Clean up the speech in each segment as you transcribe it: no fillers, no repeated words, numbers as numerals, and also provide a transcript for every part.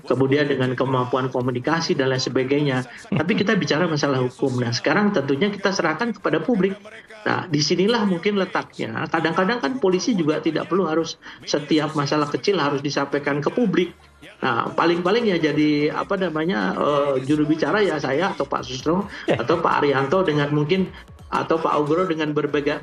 kemudian dengan kemampuan komunikasi dan lain sebagainya. Tapi kita bicara masalah hukum. Nah, sekarang tentunya kita serahkan kepada publik. Nah, disinilah mungkin letaknya. Kadang-kadang kan polisi juga tidak perlu harus setiap masalah kecil harus disampaikan ke publik. Nah, paling-paling ya jadi apa namanya juru bicara ya saya atau Pak Susno atau Pak Arianto dengan mungkin atau Pak Ugro dengan berbagai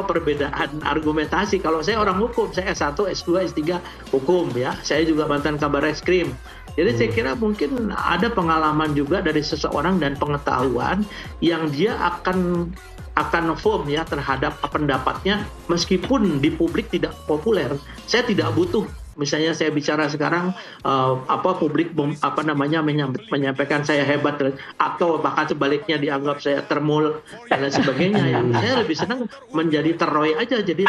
perbedaan argumentasi. Kalau saya orang hukum, saya S1, S2, S3 hukum ya. Saya juga mantan kabar reskrim. Jadi saya kira mungkin ada pengalaman juga dari seseorang dan pengetahuan yang dia akan firm ya terhadap pendapatnya meskipun di publik tidak populer. Saya tidak butuh misalnya saya bicara sekarang publik menyampaikan saya hebat atau bahkan sebaliknya dianggap saya termul dan lain sebagainya ya. Saya lebih senang menjadi teroy aja jadi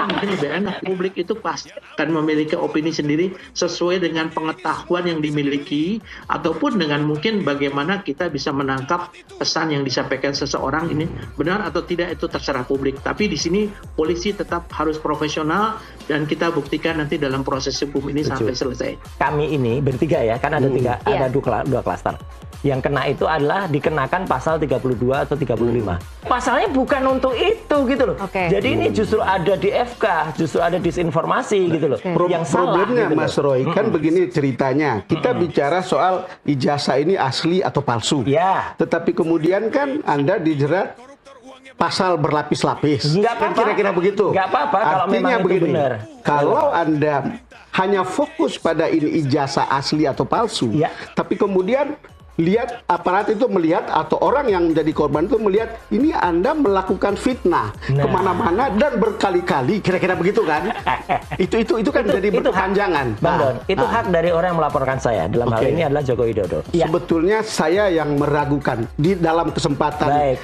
mungkin lebih enak. Publik itu pasti akan memiliki opini sendiri sesuai dengan pengetahuan yang dimiliki ataupun dengan mungkin bagaimana kita bisa menangkap pesan yang disampaikan seseorang ini benar atau tidak itu terserah publik. Tapi di sini polisi tetap harus profesional dan kita buktikan nanti dalam proses hukum ini sampai selesai. Kami ini bertiga ya, kan ada ada dua klaster. Yang kena itu adalah dikenakan pasal 32 atau 35. Pasalnya bukan untuk itu gitu loh. Jadi ini justru ada di FK, justru ada disinformasi gitu loh. Yang problemnya gitu Mas Roy, kan begini ceritanya. Kita bicara soal ijazah ini asli atau palsu. Ya. Tetapi kemudian kan Anda dijerat pasal berlapis-lapis. Kan kira-kira begitu. Nggak apa-apa kalau memang itu begini, benar. Kalau Anda hanya fokus pada ini ijazah asli atau palsu, tapi kemudian lihat aparat itu melihat atau orang yang menjadi korban itu melihat ini Anda melakukan fitnah kemana-mana dan berkali-kali, kira-kira begitu kan? itu kan jadi berkepanjangan. Bang Don, itu hak dari orang yang melaporkan saya. Dalam hal ini adalah Joko Widodo. Sebetulnya saya yang meragukan di dalam kesempatan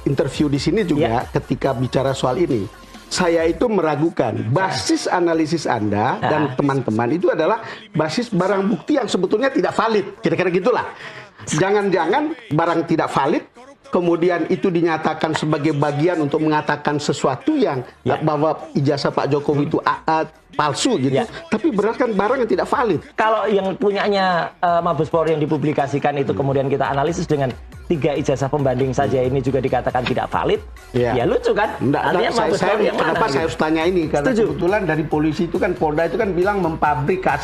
interview di sini juga ketika bicara soal ini. Saya itu meragukan basis analisis Anda dan teman-teman itu adalah basis barang bukti yang sebetulnya tidak valid. Kira-kira gitulah. Jangan-jangan barang tidak valid, kemudian itu dinyatakan sebagai bagian untuk mengatakan sesuatu yang bahwa ijazah Pak Jokowi itu palsu gitu. Tapi berdasarkan barang yang tidak valid. Kalau yang punyanya Mabes Polri yang dipublikasikan itu kemudian kita analisis dengan 3 ijazah pembanding saja ini juga dikatakan tidak valid, ya lucu kan? Kenapa saya harus tanya ini? Karena kebetulan dari polisi itu kan Polda itu kan bilang memfabrikasi